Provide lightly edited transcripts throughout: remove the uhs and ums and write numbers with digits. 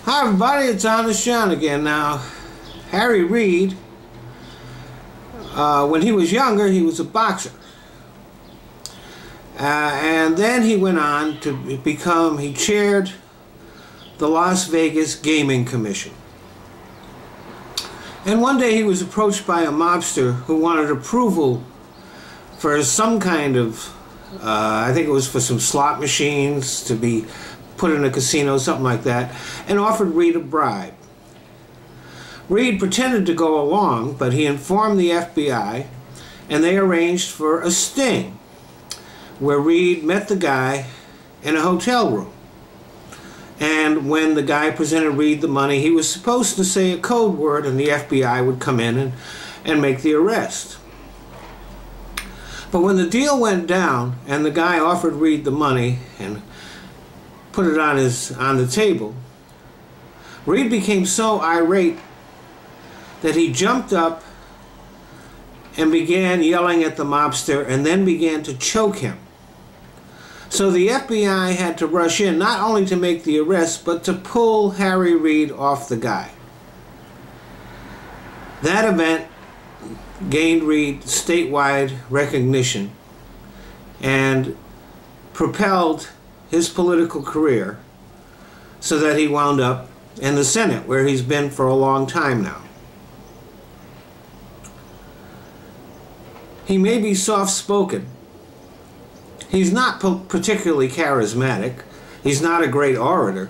Hi everybody, it's Honest John again. Now, Harry Reid, when he was younger, he was a boxer. And then he went on to he chaired the Las Vegas Gaming Commission. And one day he was approached by a mobster who wanted approval for some kind of, I think it was for some slot machines to be put in a casino, something like that, and offered Reid a bribe. Reid pretended to go along, but he informed the FBI, and they arranged for a sting, where Reid met the guy in a hotel room. And when the guy presented Reid the money, he was supposed to say a code word, and the FBI would come in and make the arrest. But when the deal went down, and the guy offered Reid the money and put it on the table, Reid became so irate that he jumped up and began yelling at the mobster and then began to choke him. So the FBI had to rush in, not only to make the arrest, but to pull Harry Reid off the guy. That event gained Reid statewide recognition and propelled his political career so that he wound up in the Senate, where he's been for a long time now. He may be soft-spoken. He's not particularly charismatic. He's not a great orator.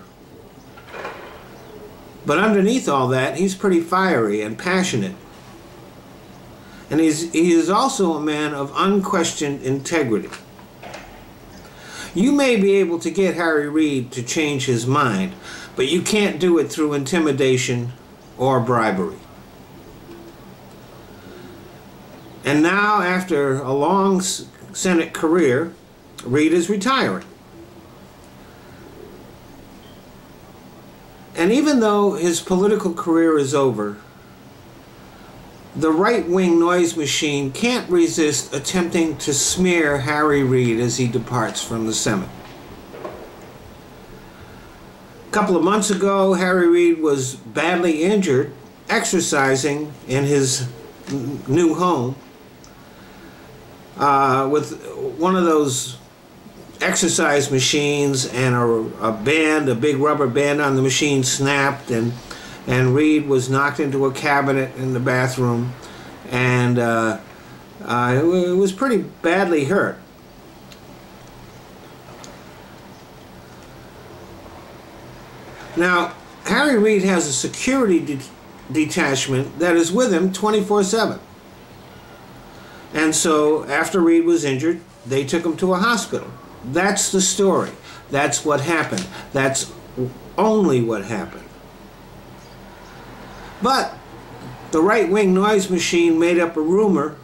But underneath all that, he's pretty fiery and passionate. And he is also a man of unquestioned integrity. You may be able to get Harry Reid to change his mind, but you can't do it through intimidation or bribery. And now, after a long Senate career, Reid is retiring. And even though his political career is over, the right-wing noise machine can't resist attempting to smear Harry Reid as he departs from the Senate. A couple of months ago, Harry Reid was badly injured exercising in his new home with one of those exercise machines, and a big rubber band on the machine snapped, and Reid was knocked into a cabinet in the bathroom, and it was pretty badly hurt. Now, Harry Reid has a security detachment that is with him 24/7. And so, after Reid was injured, they took him to a hospital. That's the story. That's what happened. That's only what happened. But the right-wing noise machine made up a rumor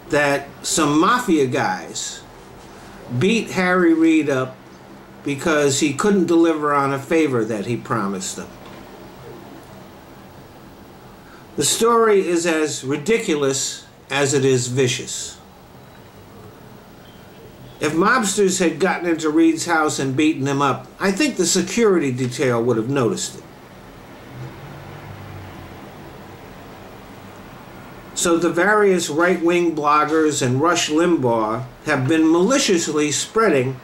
that some mafia guys beat Harry Reid up because he couldn't deliver on a favor that he promised them. The story is as ridiculous as it is vicious. If mobsters had gotten into Reid's house and beaten him up, I think the security detail would have noticed it. So the various right-wing bloggers and Rush Limbaugh have been maliciously spreading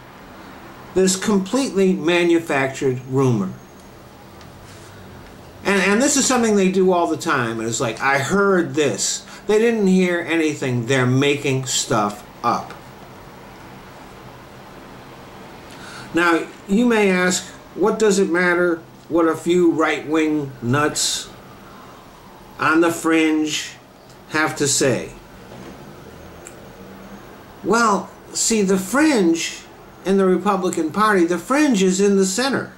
this completely manufactured rumor. And this is something they do all the time. And it's like, I heard this. They didn't hear anything. They're making stuff up. Now, you may ask, what does it matter what a few right-wing nuts on the fringe have to say? Well, see, the fringe in the Republican Party, the fringe is in the center.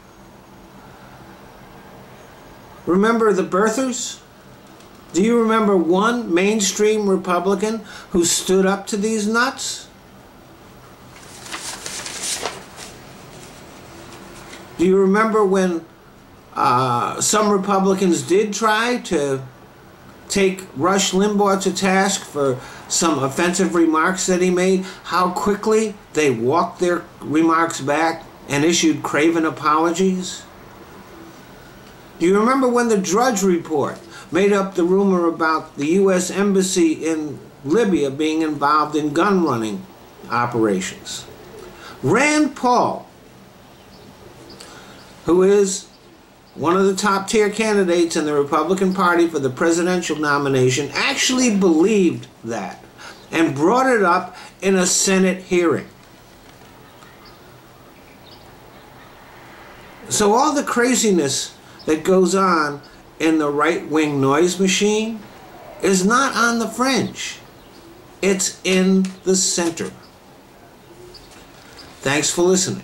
Remember the birthers? Do you remember one mainstream Republican who stood up to these nuts? Do you remember when some Republicans did try to take Rush Limbaugh to task for some offensive remarks that he made? How quickly they walked their remarks back and issued craven apologies? Do you remember when the Drudge Report made up the rumor about the U.S. Embassy in Libya being involved in gun running operations? Rand Paul, who is one of the top tier candidates in the Republican Party for the presidential nomination, actually believed that and brought it up in a Senate hearing. So all the craziness that goes on in the right-wing noise machine is not on the fringe. It's in the center. Thanks for listening.